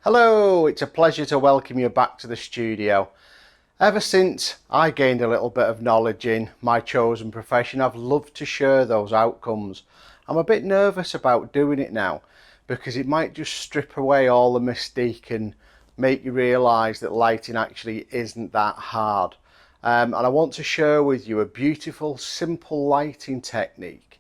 Hello, it's a pleasure to welcome you back to the studio. Ever since I gained a little bit of knowledge in my chosen profession, I've loved to share those outcomes. I'm a bit nervous about doing it now because it might just strip away all the mystique and make you realise that lighting actually isn't that hard. And I want to share with you a beautiful, simple lighting technique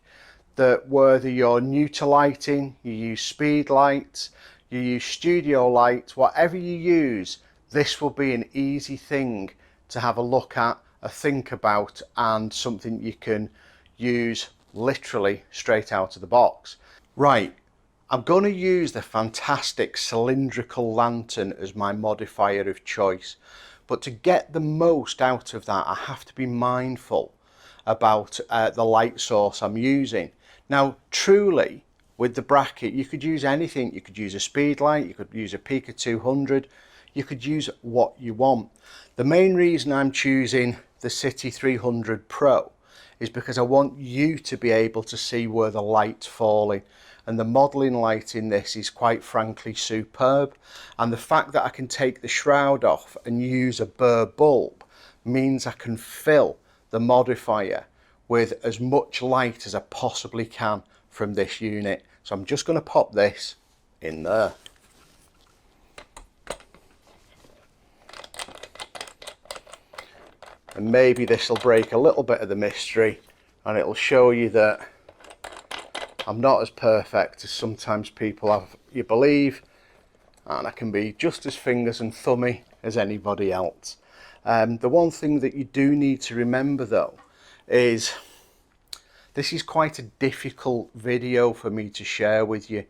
that whether you're new to lighting, you use speed lights, you use studio lights, whatever you use, this will be an easy thing to have a look at, a think about, and something you can use literally straight out of the box. Right, I'm going to use the fantastic cylindrical lantern as my modifier of choice, but to get the most out of that I have to be mindful about the light source I'm using. Now truly, with the bracket you could use anything. You could use a speed light, you could use a PiXAPRO, you could use what you want. The main reason I'm choosing the CITI300 Pro is because I want you to be able to see where the light's falling, and the modelling light in this is quite frankly superb, and the fact that I can take the shroud off and use a burr bulb means I can fill the modifier with as much light as I possibly can from this unit. So I'm just going to pop this in there. And maybe this will break a little bit of the mystery and it'll show you that I'm not as perfect as sometimes people have you believe, and I can be just as fingers and thumby as anybody else. The one thing that you do need to remember though is this is quite a difficult video for me to share with you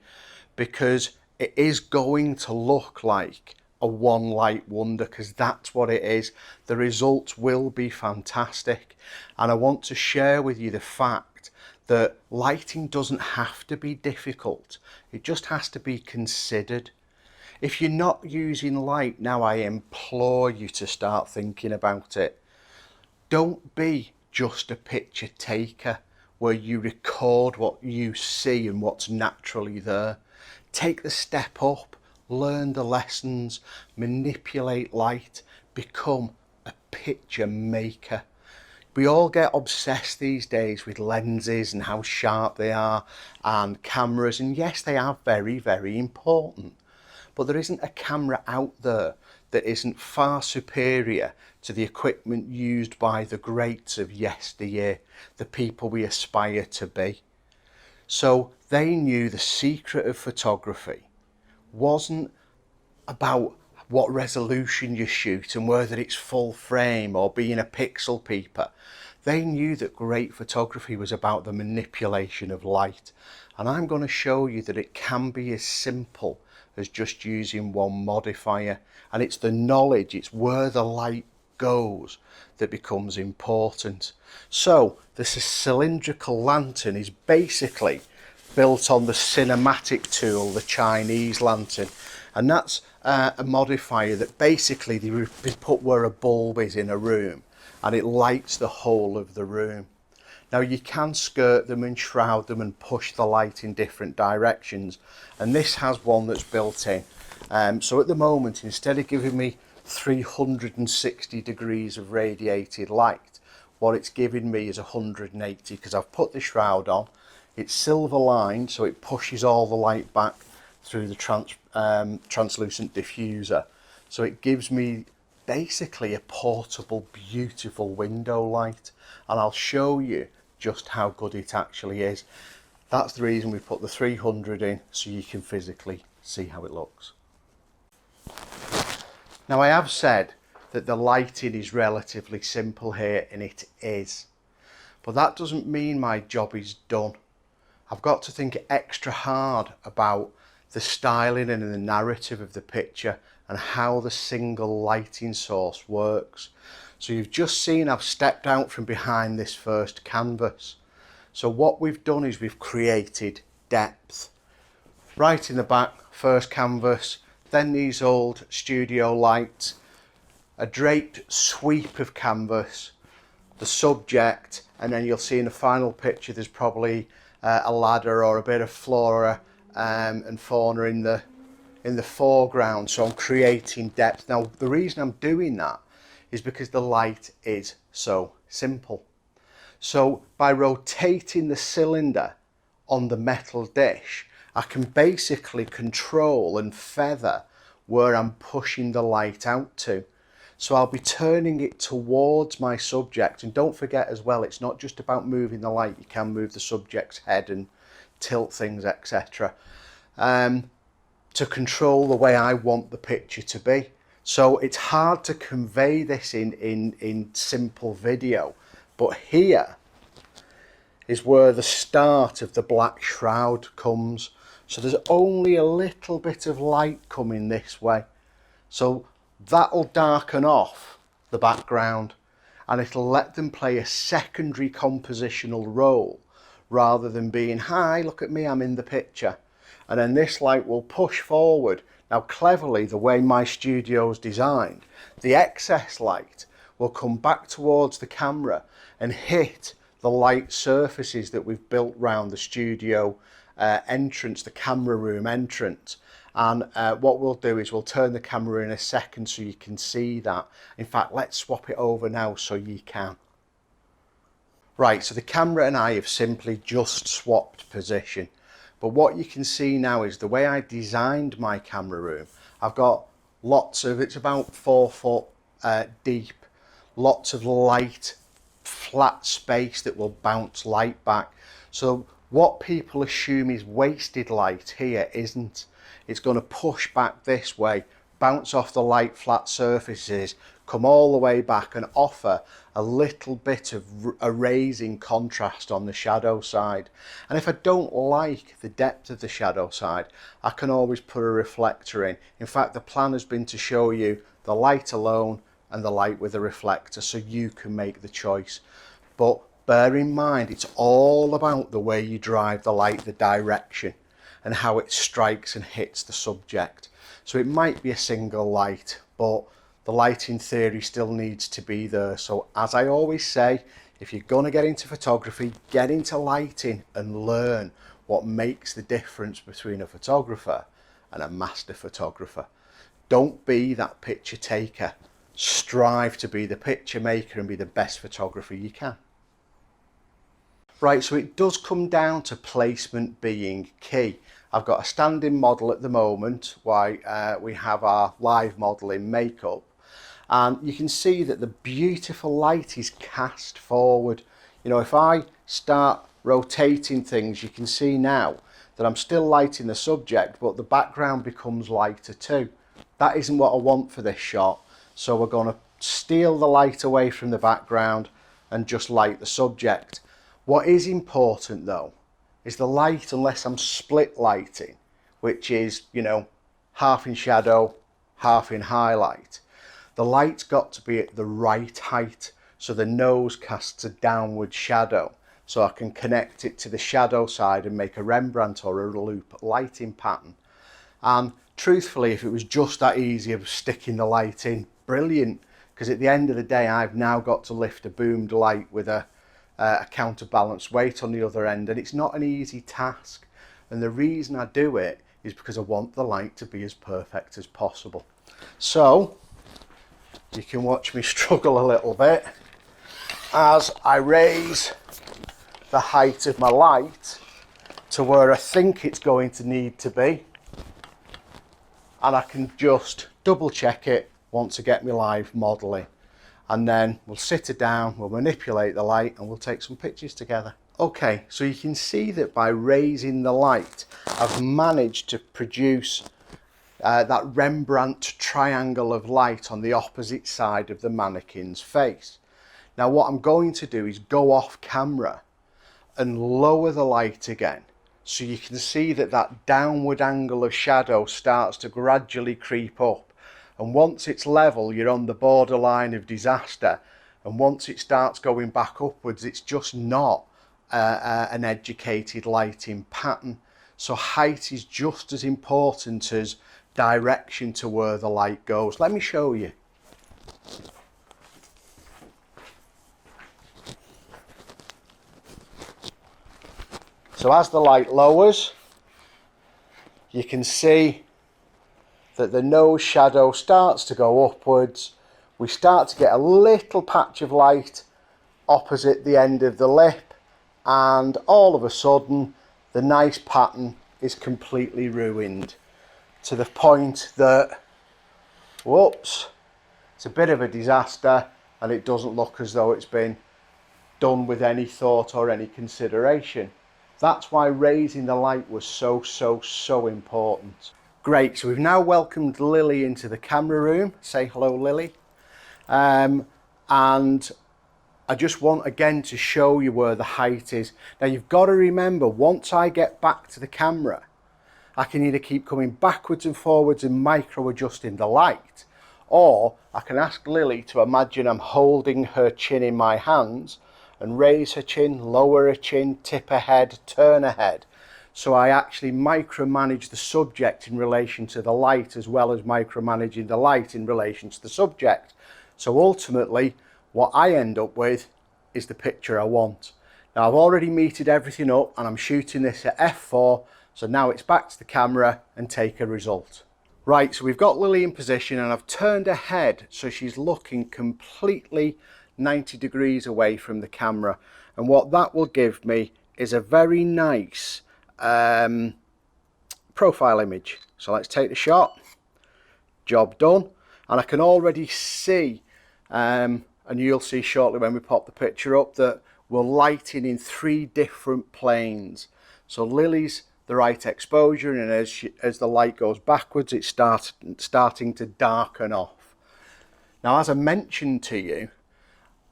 because it is going to look like a one light wonder, because that's what it is. The results will be fantastic, and I want to share with you the fact that lighting doesn't have to be difficult. It just has to be considered. If you're not using light now, I implore you to start thinking about it. Don't be just a picture taker where you record what you see and what's naturally there. Take the step up, learn the lessons, manipulate light, become a picture maker. We all get obsessed these days with lenses and how sharp they are and cameras, and yes, they are very, very important. But there isn't a camera out there that isn't far superior to the equipment used by the greats of yesteryear, the people we aspire to be. So they knew the secret of photography wasn't about what resolution you shoot and whether it's full frame or being a pixel peeper. They knew that great photography was about the manipulation of light, and I'm going to show you that it can be as simple as just using one modifier, and it's the knowledge, it's where the light goes that becomes important. So this cylindrical lantern is basically built on the cinematic tool, the Chinese lantern, and that's a modifier that basically they put where a bulb is in a room and it lights the whole of the room. Now you can skirt them and shroud them and push the light in different directions, and this has one that's built in. So at the moment, instead of giving me 360 degrees of radiated light, what it's giving me is 180, because I've put the shroud on. It's silver lined, so it pushes all the light back through the translucent diffuser. So it gives me basically a portable, beautiful window light, and I'll show you just how good it actually is. That's the reason we put the 300 in, so you can physically see how it looks. Now I have said that the lighting is relatively simple here, and it is, but that doesn't mean my job is done. I've got to think extra hard about the styling and the narrative of the picture and how the single lighting source works. So you've just seen I've stepped out from behind this first canvas. So what we've done is we've created depth. Right in the back, first canvas, then these old studio lights, a draped sweep of canvas, the subject, and then you'll see in the final picture there's probably a ladder or a bit of flora and fauna in the in the foreground, so I'm creating depth. Now the reason I'm doing that is because the light is so simple. So by rotating the cylinder on the metal dish, I can basically control and feather where I'm pushing the light out to. So I'll be turning it towards my subject, and don't forget as well, it's not just about moving the light, you can move the subject's head and tilt things, etc. To control the way I want the picture to be. So it's hard to convey this in simple video, but here is where the start of the black shroud comes. So there's only a little bit of light coming this way. So that'll darken off the background and it'll let them play a secondary compositional role rather than being, hi, look at me, I'm in the picture. And then this light will push forward. Now cleverly, the way my studio's designed, the excess light will come back towards the camera and hit the light surfaces that we've built round the studio entrance, the camera room entrance. And what we'll do is we'll turn the camera in a second so you can see that. In fact, let's swap it over now so you can. Right, so the camera and I have simply just swapped position. But what you can see now is the way I designed my camera room. I've got lots of, it's about 4 foot deep, lots of light, flat space that will bounce light back. So what people assume is wasted light here isn't. It's going to push back this way, bounce off the light flat surfaces, come all the way back and offer a little bit of a raising contrast on the shadow side. And if I don't like the depth of the shadow side, I can always put a reflector in. In fact, the plan has been to show you the light alone and the light with a reflector so you can make the choice. But bear in mind, it's all about the way you drive the light, the direction, and how it strikes and hits the subject. So it might be a single light, but the lighting theory still needs to be there. So as I always say, if you're going to get into photography, get into lighting and learn what makes the difference between a photographer and a master photographer. Don't be that picture taker. Strive to be the picture maker and be the best photographer you can. Right, so it does come down to placement being key. I've got a standing model at the moment while we have our live model in makeup. And you can see that the beautiful light is cast forward. You know, if I start rotating things, you can see now that I'm still lighting the subject, but the background becomes lighter too. That isn't what I want for this shot. So we're going to steal the light away from the background and just light the subject. What is important though, is the light, unless I'm split lighting, which is, you know, half in shadow, half in highlight. The light's got to be at the right height, so the nose casts a downward shadow, so I can connect it to the shadow side and make a Rembrandt or a loop lighting pattern. And truthfully, if it was just that easy of sticking the light in, brilliant, because at the end of the day, I've now got to lift a boomed light with a counterbalanced weight on the other end, and it's not an easy task. And the reason I do it is because I want the light to be as perfect as possible. So you can watch me struggle a little bit as I raise the height of my light to where I think it's going to need to be, and I can just double check it once I get my live modelling, and then we'll sit it down, we'll manipulate the light and we'll take some pictures together. Okay, so you can see that by raising the light I've managed to produce that Rembrandt triangle of light on the opposite side of the mannequin's face. Now what I'm going to do is go off camera and lower the light again, so you can see that that downward angle of shadow starts to gradually creep up, and once it's level you're on the borderline of disaster, and once it starts going back upwards it's just not an educated lighting pattern. So height is just as important as direction to where the light goes. Let me show you. So as the light lowers, you can see that the nose shadow starts to go upwards. We start to get a little patch of light opposite the end of the lip, and all of a sudden the nice pattern is completely ruined, to the point that, whoops, it's a bit of a disaster, and it doesn't look as though it's been done with any thought or any consideration. That's why raising the light was so important. Great, so we've now welcomed Lily into the camera room. Say hello, Lily. And I just want again to show you where the height is. Now you've got to remember, once I get back to the camera, I can either keep coming backwards and forwards and micro adjusting the light, or I can ask Lily to imagine I'm holding her chin in my hands and raise her chin, lower her chin, tip her head, turn her head. So I actually micromanage the subject in relation to the light, as well as micromanaging the light in relation to the subject. So ultimately, what I end up with is the picture I want. Now I've already metered everything up and I'm shooting this at f4, so now it's back to the camera and take a result. Right, so we've got Lily in position and I've turned her head so she's looking completely 90 degrees away from the camera, and what that will give me is a very nice profile image. So let's take the shot. Job done. And I can already see, and you'll see shortly when we pop the picture up, that we're lighting in 3 different planes. So Lily's the right exposure, and as the light goes backwards, it's starting to darken off. Now, as I mentioned to you,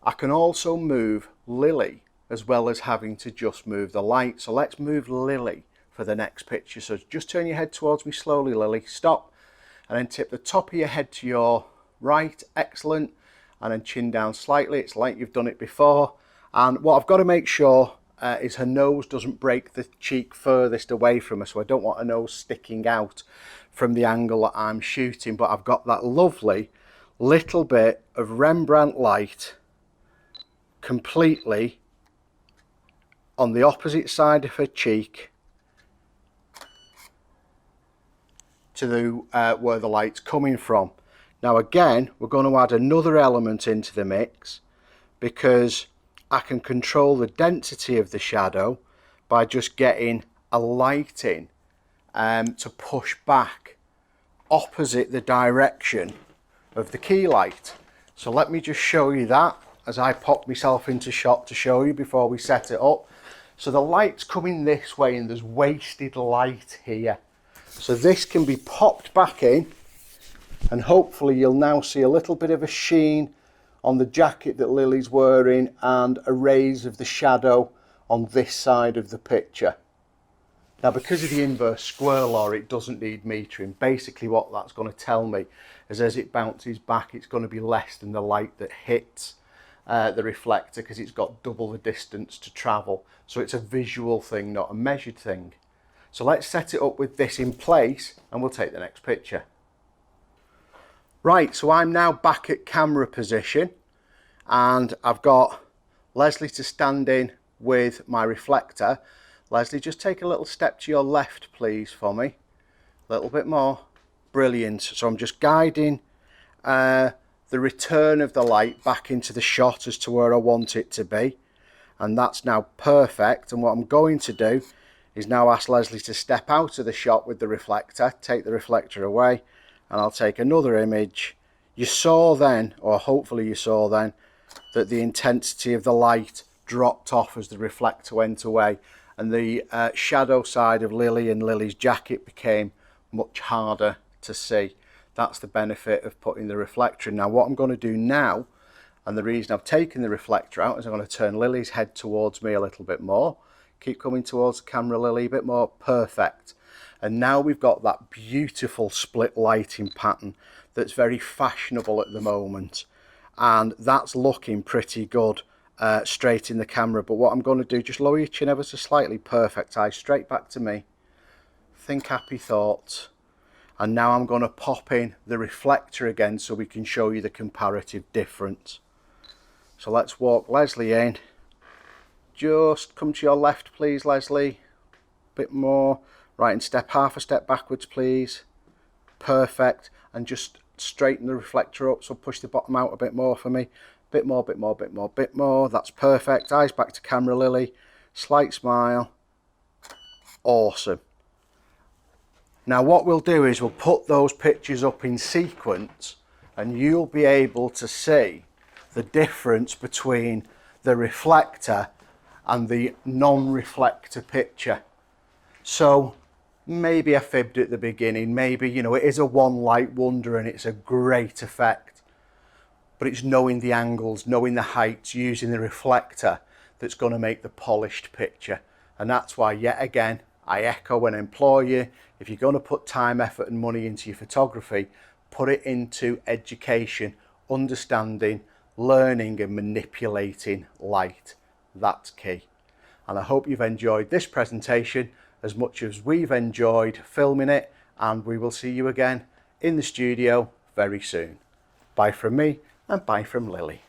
I can also move Lily as well as having to just move the light. So let's move Lily for the next picture. So just turn your head towards me slowly, Lily. Stop. And then tip the top of your head to your right. Excellent. And then chin down slightly. It's like you've done it before. And what I've got to make sure is her nose doesn't break the cheek furthest away from her. So I don't want her nose sticking out from the angle that I'm shooting. But I've got that lovely little bit of Rembrandt light completely on the opposite side of her cheek to where the light's coming from. Now again, we're going to add another element into the mix, because I can control the density of the shadow by just getting a lighting to push back opposite the direction of the key light. So let me just show you that as I pop myself into shot to show you before we set it up. So the light's coming this way and there's wasted light here. So this can be popped back in, and hopefully you'll now see a little bit of a sheen on the jacket that Lily's wearing and a raise of the shadow on this side of the picture. Now, because of the inverse square law, it doesn't need metering. Basically what that's going to tell me is as it bounces back, it's going to be less than the light that hits the reflector, because it's got double the distance to travel. So it's a visual thing, not a measured thing. So let's set it up with this in place and we'll take the next picture. Right, so I'm now back at camera position and I've got Leslie to stand in with my reflector. Leslie, just take a little step to your left, please, for me. A little bit more. Brilliant. So I'm just guiding the return of the light back into the shot as to where I want it to be. And that's now perfect. And what I'm going to do is now ask Leslie to step out of the shot with the reflector, take the reflector away, and I'll take another image. You saw then, or hopefully you saw then, that the intensity of the light dropped off as the reflector went away, and the shadow side of Lily and Lily's jacket became much harder to see. That's the benefit of putting the reflector in. Now what I'm going to do now, and the reason I've taken the reflector out, is I'm going to turn Lily's head towards me a little bit more. Keep coming towards the camera, Lily, a bit more. Perfect. And now we've got that beautiful split lighting pattern that's very fashionable at the moment. And that's looking pretty good straight in the camera. But what I'm going to do, just lower your chin ever so slightly. Perfect. Eyes straight back to me. Think happy thoughts. And now I'm going to pop in the reflector again so we can show you the comparative difference. So let's walk Leslie in. Just come to your left, please, Leslie. A bit more. Right, and step half a step backwards, please. perfect. And just straighten the reflector up, so push the bottom out a bit more for me. Bit more, bit more, bit more, bit more. That's perfect. Eyes back to camera, Lily. Slight smile. Awesome. Now what we'll do is we'll put those pictures up in sequence, and you'll be able to see the difference between the reflector and the non-reflector picture. So maybe I fibbed at the beginning, maybe, you know, it is a one light wonder and it's a great effect, but it's knowing the angles, knowing the heights, using the reflector that's going to make the polished picture. And that's why, yet again, I echo and implore you, if you're going to put time, effort and money into your photography, put it into education, understanding, learning and manipulating light. That's key. And I hope you've enjoyed this presentation as much as we've enjoyed filming it, and we will see you again in the studio very soon. Bye from me and bye from Lily.